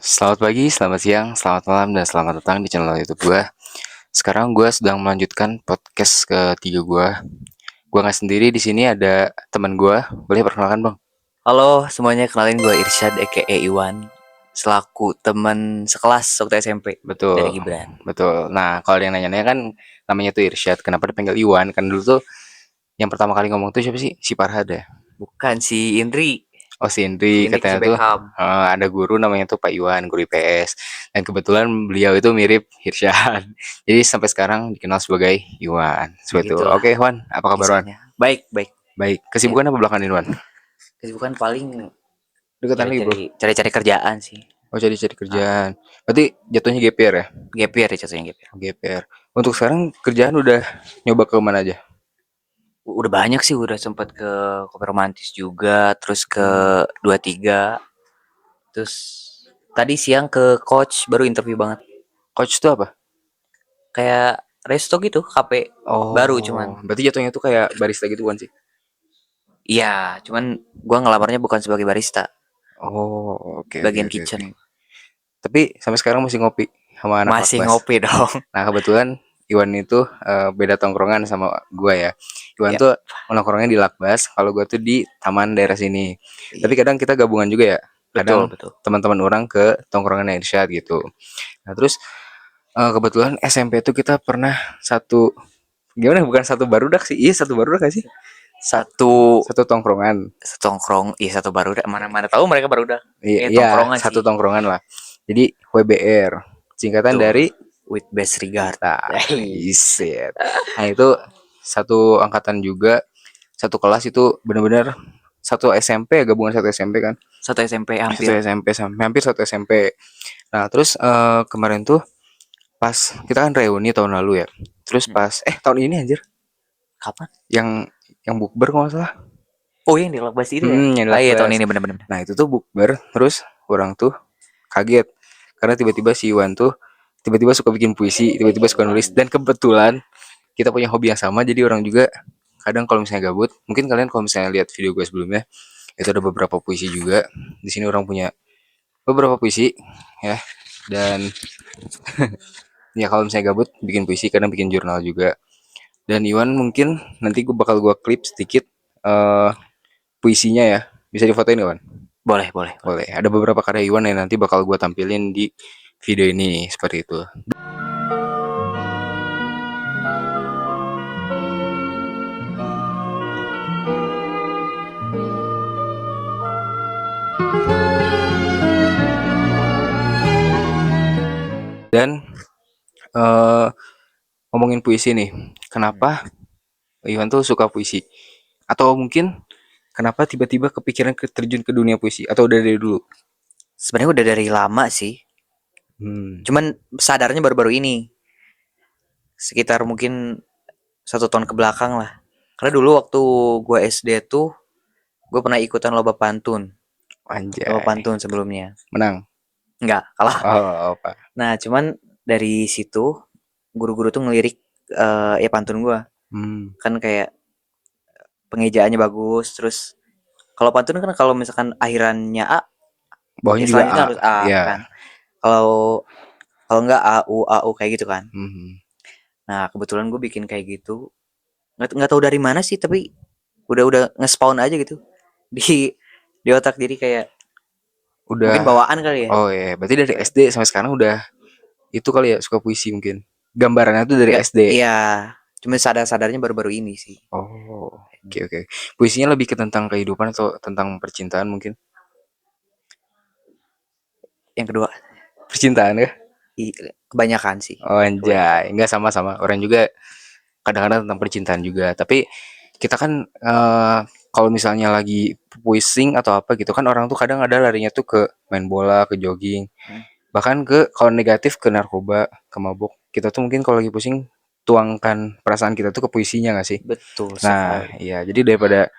Selamat pagi, selamat siang, selamat malam, dan selamat datang di channel YouTube gue. Sekarang gue sedang melanjutkan podcast ketiga gue. Gue nggak sendiri di sini, ada teman gue. Boleh perkenalkan bang? Halo semuanya, kenalin gue Irsyad aka Iwan, selaku teman sekelas waktu SMP dari Betul, Gibran. betul. Nah, kalau ada yang nanya-nanya kan namanya tuh Irsyad. Kenapa dipanggil Iwan? Kan dulu tuh yang pertama kali ngomong tuh siapa sih? Si Farhad ya? Bukan si Indri, Oh si si Indri, Indri katanya si tuh Beckham. ada guru namanya tuh Pak Iwan, guru IPS. Dan kebetulan beliau itu mirip Irsyad. Jadi sampai sekarang dikenal sebagai Iwan. Ya Seperti itu. gitulah Oke, Wan, apa kabar Wan? kisahnya. Baik, baik. Baik, Ya, kesibukan apa belakangan ini, Wan? kesibukan paling Deketan lagi, Bro. cari-cari kerjaan sih. Oh, cari-cari Ah, kerjaan. Berarti jatuhnya gap year ya? gap year ya jatuhnya gap year. Gap year. Untuk sekarang kerjaan udah nyoba ke mana aja? Udah banyak sih, udah sempet ke Kopi Romantis juga, terus ke Hmm. 23, terus tadi siang ke Coach baru interview banget. Coach itu apa? Kayak resto gitu, kafe baru Oh, cuman. berarti jatuhnya tuh kayak barista gitu kan sih? Iya, cuman gua ngelamarnya bukan sebagai barista, Oh, oke oke bagian oke oke. kitchen. Tapi sampai sekarang masih ngopi sama anak Masih kelas. ngopi dong. Nah, kebetulan Iwan itu beda tongkrongan sama gua ya. Iwan Ya, tuh nongkrongnya di Lakbas, kalau gua tuh di taman daerah sini. Tapi iya. kadang kita gabungan juga ya. Betul, Kadang betul. teman-teman orang ke tongkrongan Irsyad gitu. Nah, terus kebetulan SMP tuh kita pernah satu, gimana, bukan satu barudak sih. Iya, satu barudak gak sih? Satu Satu tongkrongan. setongkrong, iya satu barudak. Mana-mana tahu mereka barudak. Iya, iya, Tongkrongan satu sih. tongkrongan lah. Jadi WBR, singkatan Betul. dari With best regard. nah, Yai. isit. Nah, itu satu angkatan juga, satu kelas itu bener-bener satu SMP ya, gabungan satu SMP kan. Satu SMP Satu hampir. SMP sampai hampir satu SMP. Nah, terus kemarin tuh pas kita kan reuni tahun lalu ya. Terus Hmm. pas tahun ini anjir, Kapan? yang bukber kalau nggak salah. Oh, yang di Lakbas itu ya? Yang Ah iya, tahun Lakbas. ini bener-bener. Nah, itu tuh bukber, terus orang tuh kaget karena tiba-tiba si Iwan tuh tiba-tiba suka bikin puisi, tiba-tiba suka nulis, dan kebetulan kita punya hobi yang sama, jadi orang juga kadang kalau misalnya gabut, mungkin kalian kalau misalnya lihat video gue sebelumnya, itu ada beberapa puisi juga. Di sini orang punya beberapa puisi ya, dan ya kalau misalnya gabut bikin puisi, kadang bikin jurnal juga. Dan Iwan mungkin nanti gue bakal klip sedikit eh puisinya ya. Bisa difotoin kawan? Boleh, boleh, boleh. Boleh. Ada beberapa karya Iwan yang nanti bakal gue tampilin di video ini seperti itu. Dan eh ngomongin puisi nih, Hmm. kenapa Iwan tuh suka puisi? Atau mungkin kenapa tiba-tiba kepikiran terjun ke dunia puisi? Atau udah dari dulu? Sebenarnya udah dari lama sih. Hmm. Cuman sadarnya baru-baru ini. Sekitar mungkin 1 tahun ke belakang lah. Karena dulu waktu gue SD tuh, gue pernah ikutan lomba pantun. Lomba Anjay. pantun sebelumnya. Menang. Enggak, kalah. Oh, apa? Nah, cuman dari situ, guru-guru tuh ngelirik ya pantun gue. Hmm. Kan kayak pengejaannya bagus. Terus, kalau pantun kan kalau misalkan akhirannya A, Bawahnya ya juga A. selanjutnya harus A Ya. kan. Kalau kalau enggak A U kayak gitu kan. Hmm. Nah, kebetulan gue bikin kayak gitu. Nggak tahu dari mana sih, tapi udah nge-spawn aja gitu di otak, jadi kayak mungkin Udah. bawaan kali ya. Oh ya, berarti dari SD sampai sekarang udah itu kali ya, suka puisi mungkin. Gambarannya tuh dari Nggak, SD. iya, cuma sadar-sadarnya baru-baru ini sih. Oh, oke oke. Puisinya lebih ke tentang kehidupan atau tentang percintaan mungkin? Yang kedua, Percintaan ya? kebanyakan sih, Oh, kebanyakan. anjay. Enggak, sama-sama. Orang juga kadang-kadang tentang percintaan juga. Tapi kita kan kalau misalnya lagi pusing atau apa gitu kan, orang tuh kadang ada larinya tuh ke main bola, ke jogging, Hmm, bahkan ke kalau negatif ke narkoba, ke mabuk. Kita tuh mungkin kalau lagi pusing tuangkan perasaan kita tuh ke puisinya nggak sih? betul Nah, sekali. iya. Jadi daripada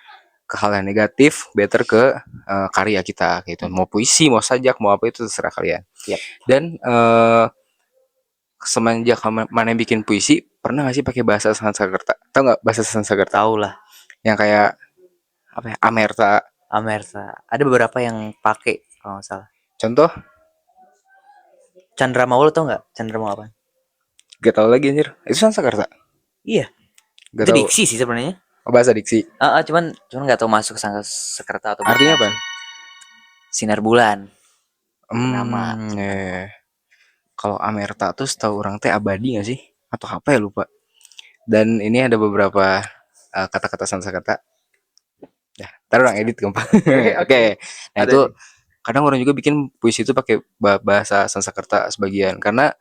ke hal yang negatif, better ke karya kita gitu. Mau puisi, mau sajak, mau apa, itu terserah kalian. Yap, Dan semenjak mana yang bikin puisi, pernah nggak sih pakai bahasa Sanskerta? Tahu nggak bahasa Sanskerta? tahu lah. Yang kayak apa ya? Amerta. Amerta. Ada beberapa yang pakai kalau nggak salah. Contoh? Chandra Mau, lo tau nggak Chandra Mau apa? Gak tau lagi anjir. Itu Sanskerta. Iya, Gak itu tahu. diksi sih sebenarnya. Oh, bahasa diksi. Cuman nggak tahu masuk Sanskerta atau Artinya bukan apa? sih. Sinar bulan, purnama. Kalau Amerta tuh setahu orang teh abadi gak sih? Atau apa ya lupa. Dan ini ada beberapa kata-kata Sanskerta. Ya, ntar orang edit gampang. Oke. Nah Ada itu nih. kadang orang juga bikin puisi itu pakai bahasa Sanskerta sebagian. Karena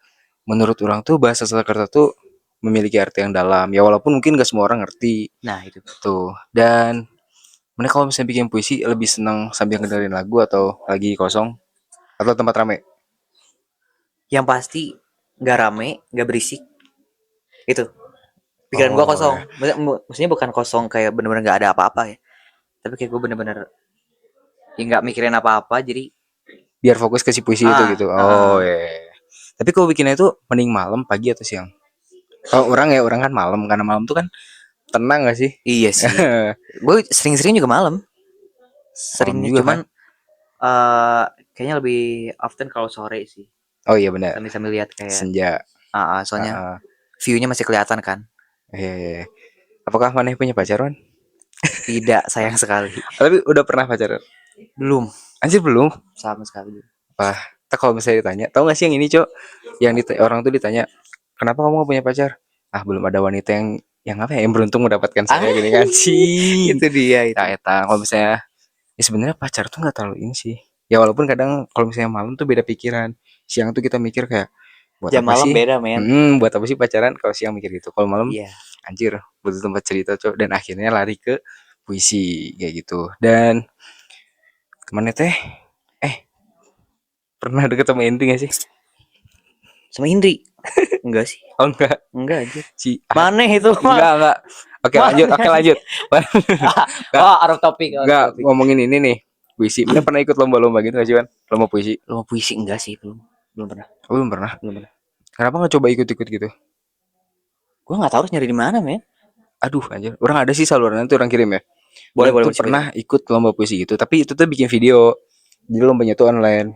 menurut orang tuh bahasa Sanskerta tuh memiliki arti yang dalam. Ya walaupun mungkin gak semua orang ngerti. Nah itu. Tuh. Dan mana kalau misalnya bikin puisi lebih senang sambil ngedengerin lagu atau lagi kosong atau tempat rame? Yang pasti nggak rame, nggak berisik. Itu. Pikiran gua Oh ya. kosong. Maksudnya bukan kosong kayak bener-bener nggak ada apa-apa ya. Tapi kayak gue bener-bener ya nggak mikirin apa-apa. Jadi Biar fokus ke si puisi itu gitu. Oh ah. ya. Yeah. Tapi kalau bikinnya itu mending malam, pagi atau siang? Kalau orang ya orang kan malam karena malam tuh kan tenang gak sih? Iya sih. Gue sering-sering juga malam. Malam Seringnya juga kan? cuman eh kayaknya lebih often kalau sore sih. Oh iya benar. Sambil lihat kayak Senja. soalnya Uh, view-nya masih kelihatan kan. iya, iya. Apakah Maneh punya pacaran? Tidak, sayang sekali. Tapi udah pernah pacaran? Belum Anjir belum? sama sekali. Wah, tak kalau misalnya ditanya, tahu gak sih yang ini, Cok? Yang orang tuh ditanya, kenapa kamu gak punya pacar? Ah, belum ada wanita yang apa ya, yang beruntung mendapatkan saya gini kan sih. Itu dia itu. Nah, eta kalau misalnya ya sebenarnya pacar tuh nggak terlalu ini sih. Ya walaupun kadang kalau misalnya malam tuh beda pikiran. Siang tuh kita mikir kayak buat Jam apa malam sih? beda, men. Buat apa sih pacaran? Kalau siang mikir gitu. Kalau malam Iya. anjir butuh tempat cerita, Cok. Dan akhirnya lari ke puisi kayak gitu. Dan kemana teh? Eh, pernah deket sama Inti gak sih? Sama Indri. Enggak sih. Oh enggak. Enggak aja. Si Maneh itu mah. enggak. Oke, lanjut. Oke, lanjut. Enggak, Oh, out of topic. enggak ngomongin ini nih. Puisi. Mana pernah ikut lomba-lomba gitu gak sih, Wan? Lomba puisi. Lomba puisi enggak sih, belum. Belum pernah. Oh, belum pernah. Belum pernah. Kenapa nggak coba ikut-ikut gitu? Gue nggak tahu harus nyari di mana, men. Aduh, anjir. Orang ada sih saluran itu orang kirim ya. Boleh, Orang boleh tuh cerita. pernah ikut lomba puisi gitu, tapi itu tuh bikin video. Jadi lombanya tuh online.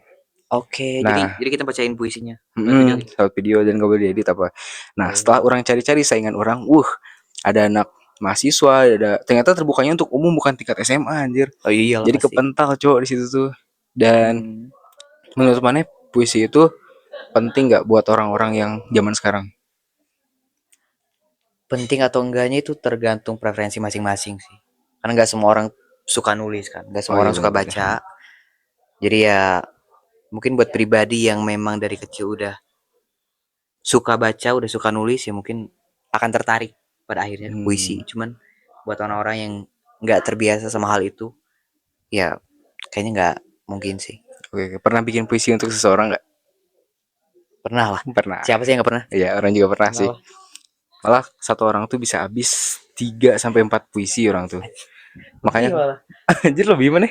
Oke, Nah, jadi kita bacain puisinya. lewat video dan gak boleh diedit apa. Nah, Oh. setelah orang cari-cari saingan orang, ada anak mahasiswa, ternyata terbukanya untuk umum bukan tingkat SMA anjir. Oh iya lah Jadi pasti. kepental cowok di situ tuh. Dan menurut mana puisi itu penting nggak buat orang-orang yang zaman sekarang? Penting atau enggaknya itu tergantung preferensi masing-masing sih. Karena nggak semua orang suka nulis kan, nggak semua orang suka bener. baca. Jadi ya mungkin buat pribadi yang memang dari kecil udah suka baca, udah suka nulis ya mungkin akan tertarik pada akhirnya puisi. Cuman buat orang-orang yang nggak terbiasa sama hal itu, ya kayaknya nggak mungkin sih. Oke, pernah bikin puisi untuk seseorang nggak? Pernah lah. Pernah. Siapa sih yang nggak pernah? Iya, orang juga pernah sih. Lah. Malah satu orang tuh bisa habis 3 sampai 4 puisi orang tuh. Makanya anjir lebih mana?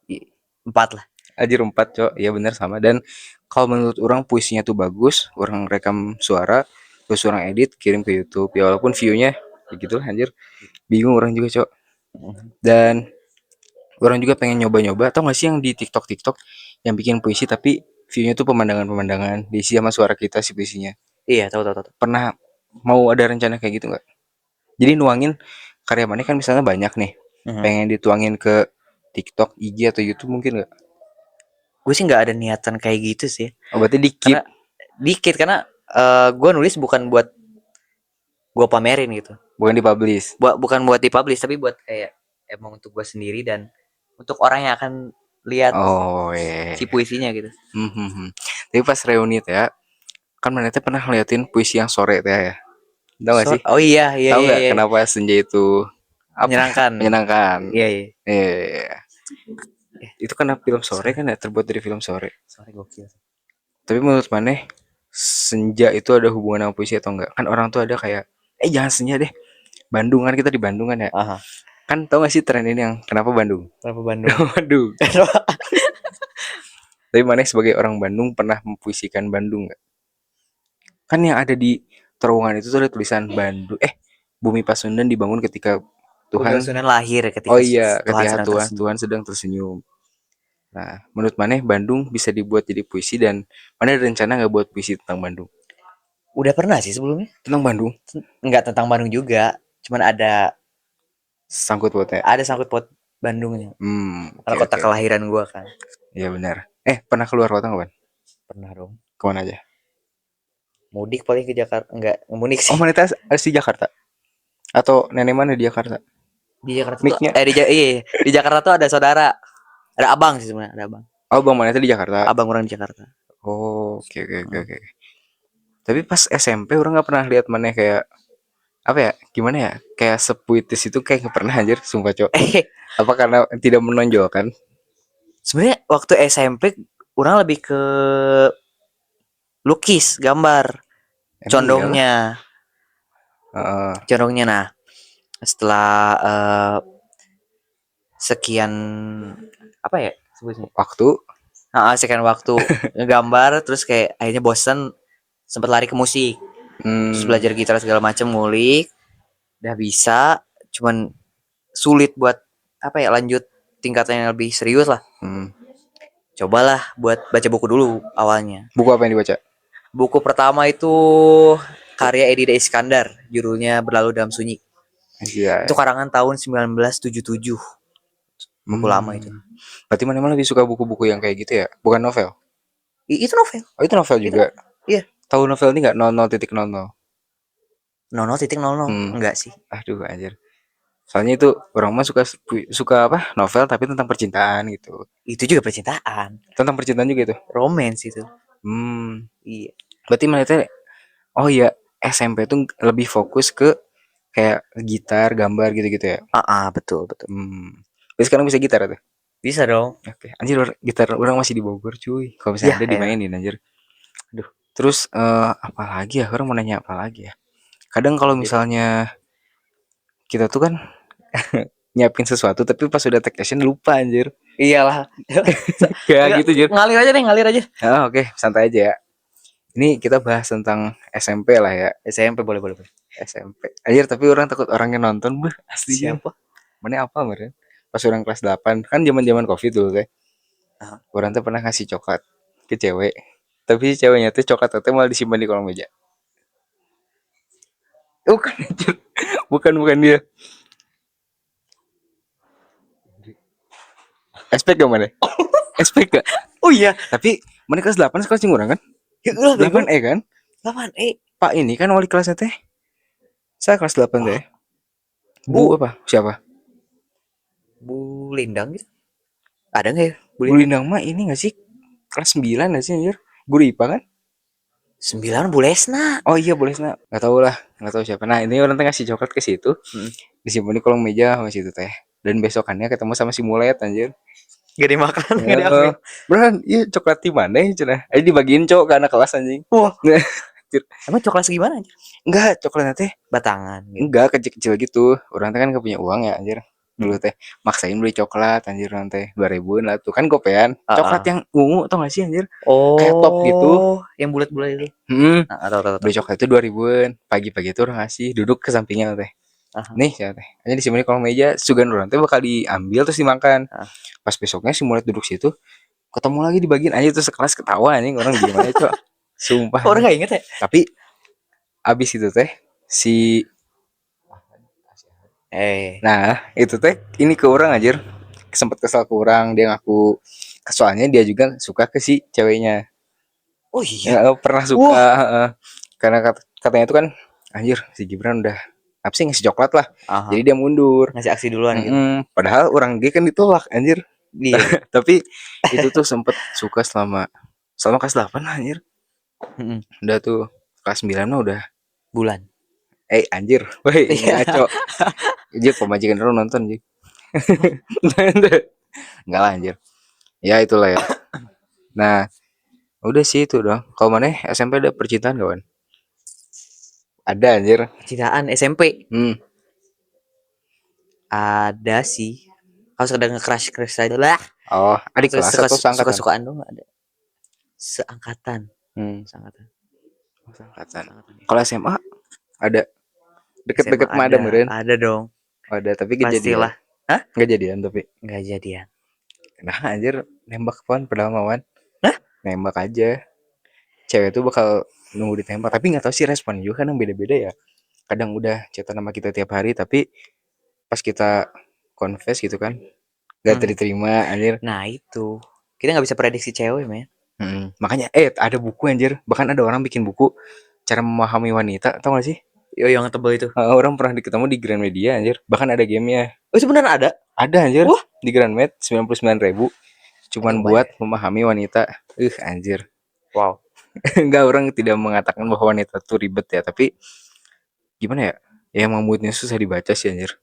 4 lah. Anjir 4, Cok. Iya benar sama. Dan kalau menurut orang puisinya tuh bagus, orang rekam suara, terus orang edit, kirim ke YouTube. Ya walaupun view-nya begitu anjir. Bingung orang juga, Cok. Dan orang juga pengen nyoba-nyoba. Tau gak sih yang di TikTok yang bikin puisi tapi view-nya tuh pemandangan-pemandangan diisi sama suara kita si puisinya. Iya, tahu. Pernah mau ada rencana kayak gitu nggak? Jadi nuangin karya mana kan misalnya banyak nih, pengen dituangin ke TikTok, IG atau YouTube mungkin nggak? Gue sih nggak ada niatan kayak gitu sih. Oh, berarti dikit. Karena gue nulis bukan buat gue pamerin gitu. Bukan dipublish. Bukan buat dipublish tapi buat kayak emang untuk gue sendiri dan untuk orang yang akan lihat si puisinya gitu. Tapi pas reuni teh ya, kan mana teh pernah ngeliatin puisi yang sore teh ya. Tahu gak sih? Oh iya. Tahu nggak kenapa senja itu menyenangkan? Iya. Itu kan film sore kan ya, terbuat dari film sore. Sore gokil. Tapi menurut maneh senja itu ada hubungan sama puisi atau enggak? Kan orang tuh ada kayak jangan senja deh. Bandung kan kita di Bandung kan ya. Aha. Kan tau gak sih tren ini yang kenapa Bandung? Kenapa Bandung? Bandung. Tapi maneh sebagai orang Bandung pernah mempuisikan Bandung nggak? Kan yang ada di terowongan itu tuh ada tulisan Bandung. Bumi Pasundan dibangun ketika Tuhan Pasundan lahir ketika ketika Tuhan sedang tersenyum. Tuhan sedang tersenyum. Nah, menurut maneh Bandung bisa dibuat jadi puisi dan mana ada rencana nggak buat puisi tentang Bandung? Udah pernah sih sebelumnya. Tentang Bandung? Nggak tentang Bandung juga. Cuman Sangkut pautnya. ada sangkut paut Bandungnya. Oke Karena kota oke oke. kelahiran gua kan. Iya benar. Pernah keluar kota nggak, Ban? Pernah dong. Kemana aja? Mudik paling ke Jakarta. Enggak, mudik Oh, sih. mana asli Jakarta? Atau nenek mana di Jakarta? Di Jakarta tuh Nicknya? iya, di Jakarta tuh ada saudara. Ada abang sih sebenarnya, ada abang. Oh, Bang Maneta di Jakarta. Abang orang di Jakarta. Oh, oke oke oke Heeh. oke. Tapi pas SMP orang nggak pernah lihat mana kayak apa ya? Gimana ya? Kayak sepuitis itu kayak nggak pernah anjir, sumpah, Cok. Apa karena tidak menonjolkan? Sebenarnya waktu SMP orang lebih ke lukis, gambar, Emang iyalah. condongnya. Heeh. Condongnya nah, setelah sekian apa ya sebutnya? Waktu. Sekian waktu ngegambar terus kayak akhirnya bosen sempat lari ke musik. Terus Hmm, belajar gitar segala macam ngulik, udah bisa, cuman sulit buat apa ya lanjut tingkatan yang lebih serius lah. hmm. Cobalah buat baca buku dulu awalnya. Buku apa yang dibaca? Buku pertama itu karya Edi D. Iskandar, judulnya Berlalu Dalam Sunyi. Itu Iya. karangan tahun 1977. Buku lama itu. Hmm. Berarti mana lebih suka buku-buku yang kayak gitu ya? Bukan novel. Itu novel. Oh, itu novel Itu juga. iya. Tahu novel ini nggak? 00.00. 00.00 Hmm. enggak sih. Aduh, anjir. Soalnya itu orang mah suka suka apa? Novel tapi tentang percintaan gitu. Itu juga percintaan. Tentang percintaan juga itu. Romance itu. Hmm. Iya. Berarti mana teh? Oh iya, SMP tuh lebih fokus ke kayak gitar, gambar gitu-gitu ya. Betul, betul. Tapi sekarang bisa gitar tuh. Bisa dong. Oke. Anjir, gitar orang masih di Bogor, cuy. Kalau misalnya Ya, ada ya. dimainin anjir. Aduh. Terus apa lagi ya? Orang mau nanya apa lagi ya? Kadang kalau Jadi, misalnya kita tuh kan nyiapin sesuatu tapi pas udah take action lupa anjir. iyalah. Kayak gitu, Jir. Ngalir aja deh, ngalir aja. Oke, santai aja ya. Ini kita bahas tentang SMP lah ya. SMP boleh, boleh, boleh. SMP. Anjir, tapi orang takut orangnya nonton, beuh, asli Jir. Siapa? Mana apa meren? Pas orang kelas 8 kan zaman-zaman Covid dulu teh. Ah, Orang tuh pernah ngasih coklat ke cewek. Tapi ceweknya tuh coklat teh malah disimpan di kolong meja. Bukan anjir. Bukan dia. Expect gak mana? Expect gak? Oh iya, Tapi mana kelas 8 sekelas jeung urang kan? ya udah bego. 8E kan? 8E. Pak ini kan wali kelasnya teh. Saya kelas 8 teh. Bu Bu, apa? Siapa? Bu Lindang gitu. Ada nggak ya Bu Bu Lindang? Lindang mah ini gak sih? Kelas 9 gak sih anjir? Guru IPA kan? 9 Bu Lesna. Oh iya boleh nak. Gak tau lah. Gak tau siapa. Nah ini orang teh ngasih coklat ke situ. Hmm. Disimpan di kolong meja sama situ teh. Dan besokannya ketemu sama si Mulet anjir. Gak dimakan, gak Eh, diambil. beneran, iya coklat di mana ya cenah? Ayo dibagiin cok ke anak kelas anjing. Wah, Anjir. emang coklat segimana aja? Enggak, coklatnya teh Batangan gitu. enggak kecil-kecil gitu. Orang teh kan gak punya uang ya anjir. Dulu Hmm. teh maksain beli coklat anjir nanti 2000 lah tuh kan gopean. Coklat yang ungu tau gak sih anjir? Kayak top gitu. Oh, yang bulat-bulat itu. Tahu. Beli coklat itu 2000-an. Pagi-pagi itu orang ngasih duduk ke sampingnya teh. Aha. Nih ya teh. Hanya disimpan di kolong meja. Sugan orang teh bakal diambil terus dimakan. Ah. Pas besoknya si Mulet duduk situ, ketemu lagi di bagian aja tuh sekelas ketawa anjing orang gimana itu. Sumpah. Orang nggak inget ya? Tapi abis itu teh si nah itu teh ini ke orang anjir. Sempet kesal ke orang dia ngaku soalnya dia juga suka ke si ceweknya. Oh iya. Pernah suka Wah. karena katanya itu kan anjir si Gibran udah apa sih ngasih coklat lah. Aha. Jadi dia mundur. Ngasih aksi duluan gitu. Padahal orang dia kan ditolak anjir. Iya. Tapi itu tuh sempet suka selama kelas 8 lah, anjir. Udah tuh kelas 9 mah udah Bulan. anjir. Woi, Iya. ngaco. Jik pemajikan lu nonton, Jik. Enggak lah anjir. Ya itulah ya. Nah, udah sih itu dong. Kalau mana SMP ada percintaan kawan? Ada anjir. Percintaan SMP. Hmm. Ada sih. Kalau sekedar nge-crush aja lah. Oh, adik kelas atau seangkatan? Suka-sukaan dong ada. Seangkatan. Seangkatan. Seangkatan. Kalau SMA ada deket-deket SMA mah ada meren. Ada dong. Ada tapi kejadian. Pastilah. Hah? Nggak jadian tapi. Nggak jadian. Nah anjir nembak Wan pertama Wan. Hah? Nembak aja. Cewek tuh bakal nunggu ditembak, tapi nggak tahu sih respon juga kadang beda-beda ya. Kadang udah chatan sama kita tiap hari, tapi pas kita confess gitu kan, nggak Hmm. diterima anjir. Nah itu kita nggak bisa prediksi cewek, men. Makanya ada buku anjir, bahkan ada orang bikin buku cara memahami wanita, tau gak sih? Yo yang tebel itu. Orang pernah ketemu di Gramedia anjir, bahkan ada gamenya. Oh sebenarnya ada. Ada anjir, Wah, di Gramed 99.000 cuman anjing buat banyak. memahami wanita. Anjir. Wow. Enggak, orang tidak mengatakan bahwa wanita tuh ribet ya, tapi gimana ya? Ya emang moodnya susah dibaca sih anjir.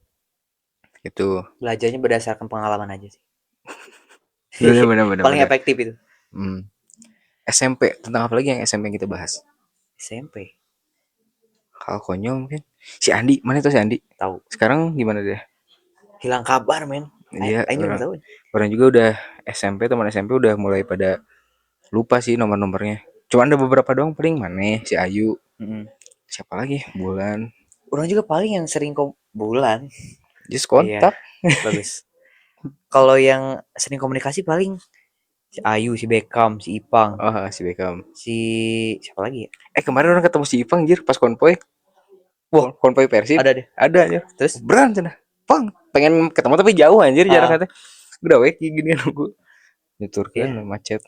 Itu. Belajarnya berdasarkan pengalaman aja sih. Bener bener bener Paling bener. efektif itu. SMP, tentang apa lagi yang SMP yang kita bahas? SMP. Hal konyol mungkin. Si Andi, mana tuh si Andi? Tahu. Sekarang gimana dia? Hilang kabar, men. Iya, Aing juga tahu. orang juga udah SMP, teman SMP udah mulai pada lupa sih nomor-nomornya. Cuma ada beberapa doang paling, mana si Ayu. Siapa lagi? Bulan. Orang juga paling yang sering bulan. Just kontak. Iya, bagus. Kalau yang sering komunikasi paling si Ayu, si Beckham, si Ipang, Oh, si Beckham. si siapa lagi ya? Kemarin orang ketemu si Ipang anjir pas konvoy. Wah, Konvoy Persib. ada deh. Ada anjir. Terus Beran cenah. Pang, pengen ketemu tapi jauh anjir jaraknya. Udah wek gini nunggu. Nyeturkeun macet.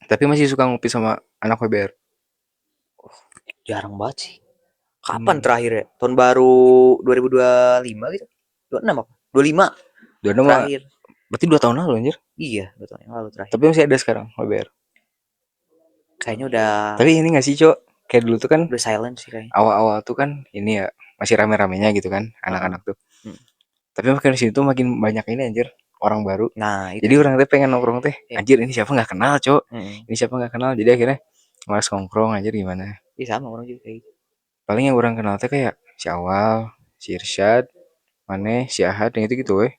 Tapi masih suka ngopi sama anak WBR. jarang banget sih. Kapan terakhir ya? Tahun baru 2025 gitu. 26 apa? 25 Udah nama terakhir. berarti 2 tahun lalu anjir. Iya, 2 tahun yang lalu terakhir. Tapi masih ada sekarang WBR. Kayaknya udah. Tapi ini gak sih, Cok? Kayak dulu tuh kan udah silent sih kayaknya. Awal-awal tuh kan ini ya masih rame-ramenya gitu kan anak-anak tuh. Tapi makin sini tuh makin banyak ini anjir orang baru. Nah, itu. Jadi orang teh pengen nongkrong teh. Anjir ini siapa nggak kenal, Cok. Ini siapa nggak kenal. Jadi akhirnya malas nongkrong anjir gimana. Iya sama orang juga kayak gitu. Paling yang orang kenal teh kayak si Awal, si Irsyad, Mane, si Ahad yang itu gitu weh.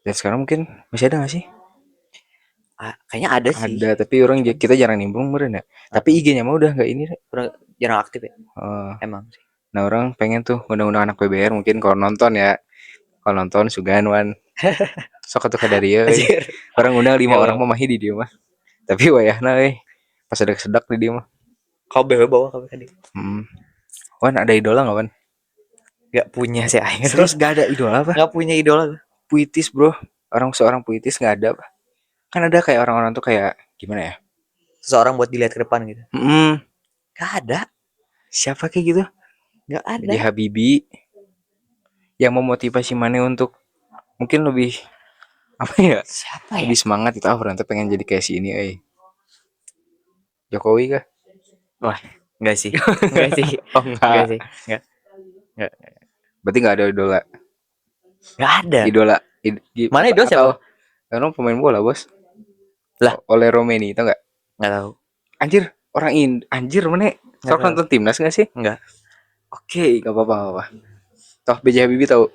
Dan sekarang mungkin masih ada gak sih? Kayaknya ada sih. Ada, tapi orang kita jarang nimbrung meren ya. Tapi IG-nya mah udah nggak ini deh. Udah jarang aktif ya. Emang sih. Nah orang pengen tuh undang-undang anak PBR mungkin kalau nonton ya. Kalau nonton Sugan Wan. Sok atuh ka dari euy. Orang undang 5 orang mah di dia mah. Tapi wayahna euy. Pas ada kesedak di dia mah. Kau bawa kau tadi. Wan ada idola enggak, Wan? Gak punya sih aing. Terus gak ada idola apa? Gak punya idola. Puitis, Bro. Seorang puitis gak ada apa? Kan ada kayak orang-orang tuh kayak gimana ya? Seseorang buat dilihat ke depan gitu. Gak ada. Siapa kayak gitu? Gak ada. Jadi Habibie yang memotivasi Mane untuk mungkin lebih apa ya? Siapa ya? Lebih semangat itu orang tuh pengen jadi kayak si ini Jokowi kah? Wah, enggak sih. Enggak sih. Oh enggak sih. Enggak. Berarti enggak ada idola. Enggak ada. Idola. Mana idola siapa? Karena pemain bola, Bos. Lah, oleh Romeni, tau enggak? Enggak tahu. Anjir, anjir mana? Sok nonton timnas enggak sih? Enggak. Oke, enggak apa-apa. Toh B.J. Habibie tahu.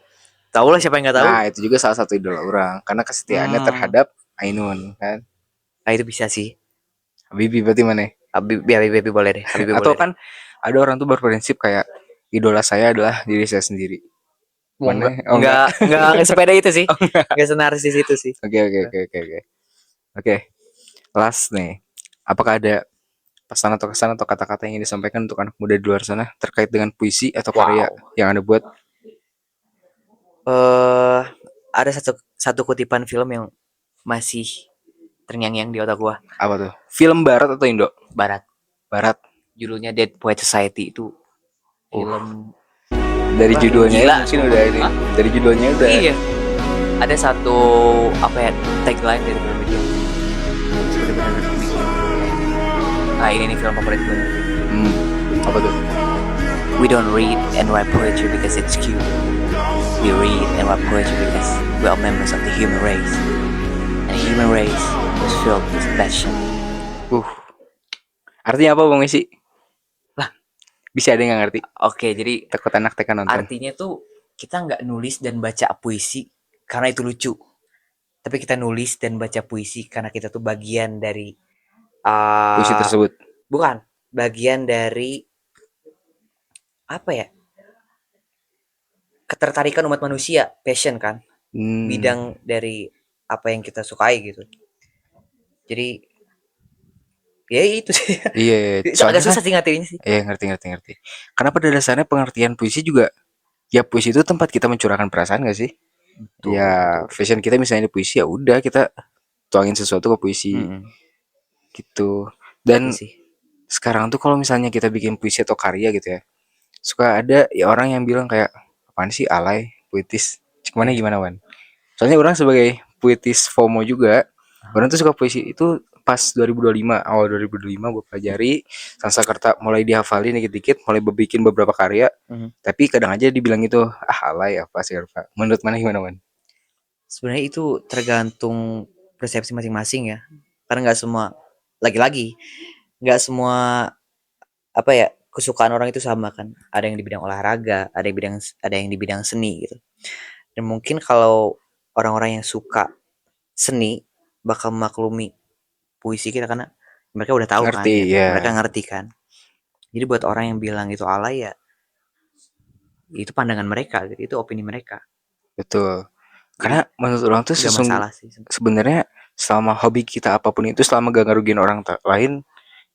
Tahu lah siapa yang enggak tahu. Nah, itu juga salah satu idola orang karena kesetiaannya terhadap Ainun kan. Nah, itu bisa sih. Habibie berarti mana? Habibie boleh deh. Habibie Atau boleh kan ada orang tuh berprinsip kayak idola saya adalah diri saya sendiri. Mana? Enggak sepeda itu sih. Enggak senarsis itu sih. Oke. Last nih. Apakah ada pesan atau kesan atau kata-kata yang ingin disampaikan untuk anak muda di luar sana terkait dengan puisi atau karya yang Anda buat? Ada satu kutipan film yang masih terngiang-ngiang di otak gua. Apa tuh? Film barat atau Indo? Barat. Judulnya Dead Poet Society itu film dari judulnya gila, mungkin udah ini. Dari judulnya udah. Iya. Ada satu tagline dari film itu. Benar-benar bikin. Nah, ini film favorit gue. Apa tuh? We don't read and write poetry because it's cute. We read and write poetry because we are members of the human race. And the human race was filled with passion. Artinya apa Bang Messi? Lah, bisa ada yang nggak ngerti? Oke, jadi takut anak TK nonton. Artinya tuh kita nggak nulis dan baca puisi karena itu lucu. Tapi kita nulis dan baca puisi karena kita tuh bagian dari puisi tersebut. Bukan, bagian dari apa ya? Ketertarikan umat manusia, passion kan. Bidang dari apa yang kita sukai gitu. Jadi ya itu sih. Iya, Agak soalnya kan susah sih ngatinya sih. iya ngerti. Karena pada dasarnya pengertian puisi juga ya puisi itu tempat kita mencurahkan perasaan gak sih? Ya fashion kita misalnya di puisi ya udah kita tuangin sesuatu ke puisi Mm-mm. gitu. Betul Dan sih. sekarang tuh kalau misalnya kita bikin puisi atau karya gitu ya, suka ada ya orang yang bilang kayak apaan sih alay, puitis. Gimana Iya. gimana Wan? Soalnya orang sebagai puitis FOMO juga, orang tuh suka puisi itu pas 2025, awal 2025 gue pelajari Sanskerta mulai dihafalin dikit-dikit, mulai bikin beberapa karya, Mhm. tapi kadang aja dibilang itu ah alay apa sih apa. Menurut mana gimana Wan? Sebenarnya itu tergantung persepsi masing-masing ya. Karena nggak semua, lagi-lagi nggak semua apa ya, kesukaan orang itu sama kan. Ada yang di bidang olahraga, ada yang di bidang seni gitu. Dan mungkin kalau orang-orang yang suka seni bakal memaklumi puisi kita karena mereka udah tahu kan Ngerti gitu. ya, Mereka ngerti kan. Jadi buat orang yang bilang itu alay ya itu pandangan mereka gitu. Itu opini mereka. betul. Jadi Karena menurut orang tuh nggak masalah sih. sebenarnya selama hobi kita apapun itu selama gak ngerugiin orang lain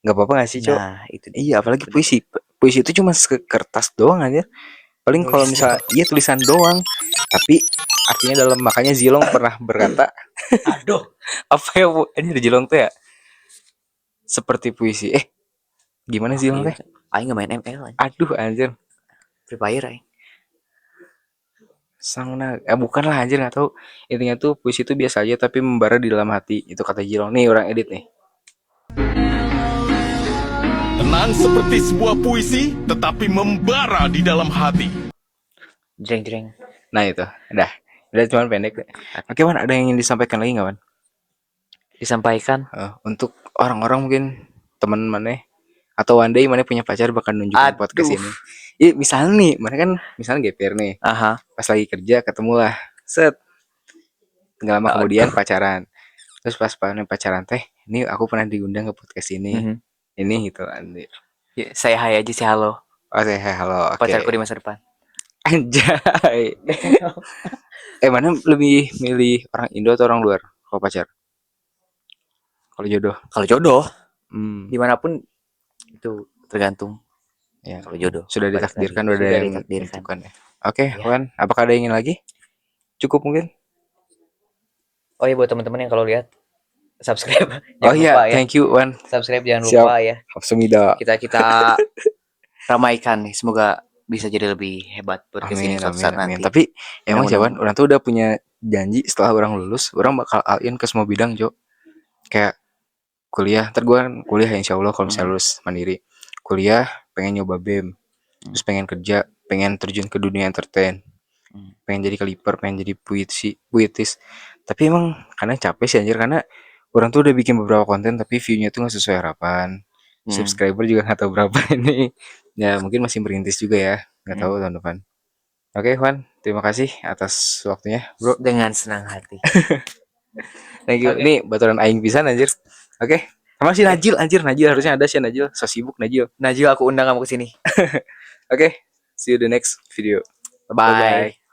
nggak apa-apa gak sih cok? Nah, itu dia. Iya apalagi Bener. puisi. Puisi itu cuma kertas doang aja. Paling kalau Nulis misal doang. iya tulisan doang, tapi artinya dalam makanya Zilong pernah berkata Aduh. apa ya bu? Ini ada Zilong tuh ya seperti puisi. Gimana Zilong Iya, teh? aing nggak main ML aja. Aduh anjir. Free Fire aing. Sang bukan lah anjir nggak tahu. Intinya tuh puisi itu biasa aja tapi membara di dalam hati. Itu kata Zilong nih orang edit nih. Tenang seperti sebuah puisi, tetapi membara di dalam hati. Jreng. Nah itu, udah cuman pendek. Oke Wan, ada yang ingin disampaikan lagi nggak Wan? Disampaikan. Untuk orang-orang mungkin teman mana atau one day mana punya pacar bakal nunjukin podcast Aduh. ini. Iya misalnya nih, mana kan misalnya GPR nih, Aha. pas lagi kerja ketemulah, set, nggak lama kemudian Aduh. pacaran. Terus pas pacaran teh, ini aku pernah diundang ke podcast ini, ini gitu anjir. Ya, saya hai aja sih halo. Oh saya halo, oke. Pacarku di masa depan. Anjay. Mana lebih milih orang Indo atau orang luar kalau pacar? Kalau jodoh? Kalau jodoh, Hmm, dimanapun itu tergantung. ya. Kalau jodoh. Sudah Balik ditakdirkan, lagi. udah ada Sudah yang ditakdirkan. menentukan ya. Oke, Ya. Wan, apakah ada yang ingin lagi? Cukup mungkin? Oh iya buat teman-teman yang kalau lihat subscribe Oh jangan iya, lupa ya. thank you Wan. Subscribe jangan Siap. lupa ya. Hafsumida. Kita ramaikan nih. Semoga bisa jadi lebih hebat podcast ini Amin, suatu amin, saat amin. nanti. Tapi emang sih Mudah-mudahan. Wan, orang tuh udah punya janji setelah orang lulus, orang bakal alin ke semua bidang, Jo. Kayak kuliah, ntar gue kan kuliah insya Allah kalau misalnya lulus mandiri. Kuliah, pengen nyoba BEM. Terus pengen kerja, pengen terjun ke dunia entertain. Pengen jadi kaliper, pengen jadi puitis. Tapi emang karena capek sih anjir, karena orang tuh udah bikin beberapa konten tapi view-nya tuh gak sesuai harapan. Subscriber juga gak tahu berapa ini. Ya mungkin masih merintis juga ya, gak tahu tahun depan. Oke Juan, terima kasih atas waktunya bro. Dengan senang hati. Thank you. Oke. Ini baturan aing pisan anjir. Oke. Sama si Najil anjir, Najil harusnya ada sih Najil. So sibuk Najil. Najwa aku undang kamu ke sini. Oke. See you the next video. Bye.